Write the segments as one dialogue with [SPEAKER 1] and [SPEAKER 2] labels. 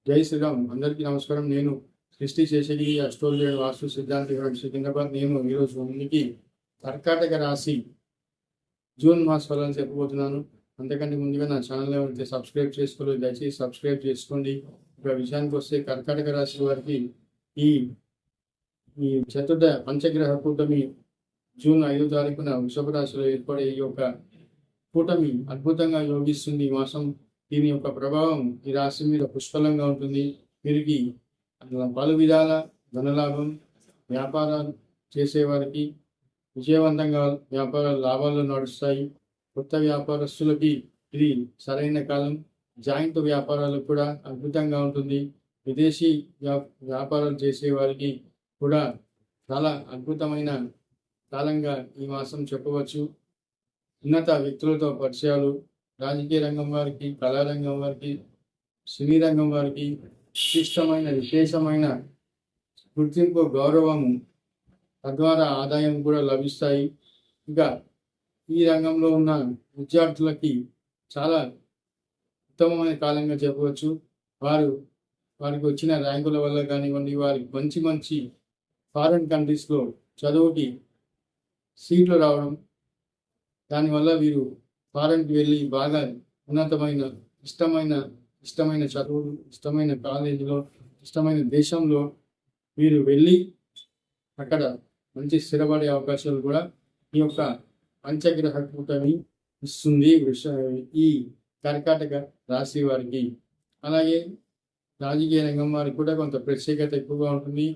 [SPEAKER 1] జై శ్రీరామ్. అందరికీ నమస్కారం. నేను సృష్టి శేషగిరి అస్ట్రాలజీ వాస్తు సిద్ధాంతి సికింద్రాబాద్. నేను ఈరోజు మీకు కర్కాటక రాశి జూన్ మాస ఫలాలు చెప్పబోతున్నాను. అంతకంటే ముందుగా నా ఛానల్ ఎవరైతే సబ్స్క్రైబ్ చేసుకోలేదు దయచేసి సబ్స్క్రైబ్ చేసుకోండి. ఇక విషయానికి వస్తే కర్కాటక రాశి వారికి ఈ ఈ చతుర్థ పంచగ్రహ కూటమి జూన్ 5వ తారీఖున వృషభ రాశిలో ఏర్పడే ఈ యొక్క కూటమి అద్భుతంగా యోగిస్తుంది. ఈ మాసం దీని యొక్క ప్రభావం ఈ రాశి మీద పుష్కలంగా ఉంటుంది. వీరికి పలు విధాల ధనలాభం, వ్యాపారాలు చేసేవారికి విజయవంతంగా వ్యాపార లాభాలు నడుస్తాయి. కొత్త వ్యాపారస్తులకి ఇది సరైన కాలం. జాయింట్ వ్యాపారాలకు కూడా అద్భుతంగా ఉంటుంది. విదేశీ వ్యాపారాలు చేసేవారికి కూడా చాలా అద్భుతమైన కాలంగా ఈ మాసం చెప్పవచ్చు. ఉన్నత వ్యక్తులతో పరిచయాలు, రాజకీయ రంగం వారికి, కళారంగం వారికి, సినీ రంగం వారికి విశేషమైన గుర్తింపు, గౌరవము, తద్వారా ఆదాయం కూడా లభిస్తాయి. ఇంకా ఈ రంగంలో ఉన్న విద్యార్థులకి చాలా ఉత్తమమైన కాలంగా చెప్పవచ్చు. వారికి వచ్చిన ర్యాంకుల వల్ల కానివ్వండి, వారికి మంచి ఫారెన్ కంట్రీస్లో చదువుకి సీట్లు రావడం, దానివల్ల వీరు ఫారెన్కి వెళ్ళి బాగా ఉన్నతమైన ఇష్టమైన చదువులు, ఇష్టమైన కాలేజీలో, ఇష్టమైన దేశంలో వీరు వెళ్ళి అక్కడ మంచి స్థిరపడే అవకాశాలు కూడా ఈ యొక్క పంచగ్రహ కూటమి ఇస్తుంది ఈ కర్కాటక రాశి వారికి. అలాగే రాజకీయ రంగం వారికి కూడా కొంత ప్రత్యేకత ఎక్కువగా ఉంటుంది.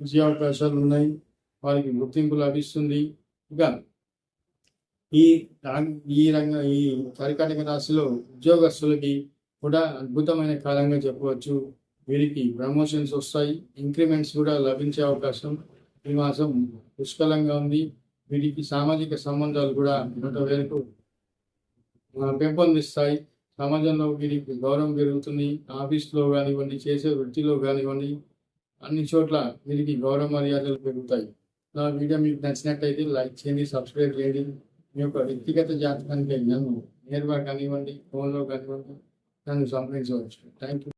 [SPEAKER 1] విజయ అవకాశాలు ఉన్నాయి, వారికి గుర్తింపు లభిస్తుంది. ఇంకా ఈ కర్కాటక రాశిలో ఉద్యోగస్తులకి కూడా అద్భుతమైన కాలంగా చెప్పవచ్చు. వీరికి ప్రమోషన్స్ వస్తాయి, ఇంక్రిమెంట్స్ కూడా లభించే అవకాశం ఈ మాసం పుష్కలంగా ఉంది. వీరికి సామాజిక సంబంధాలు కూడా కొంతవరకు పెంపొందిస్తాయి. సమాజంలో వీరికి గౌరవం పెరుగుతుంది. ఆఫీస్లో కానివ్వండి, చేసే వృత్తిలో కానివ్వండి, అన్ని చోట్ల వీరికి గౌరవ మర్యాదలు పెరుగుతాయి. నా వీడియో మీకు నచ్చినట్లయితే లైక్ చేయండి, సబ్స్క్రైబ్ చేయండి. మీ యొక్క వ్యక్తిగత జాతకానికి నన్ను నేరుగా కానివ్వండి, ఫోన్లో కానివ్వండి, నన్ను సంప్రదించవచ్చు. Thank you.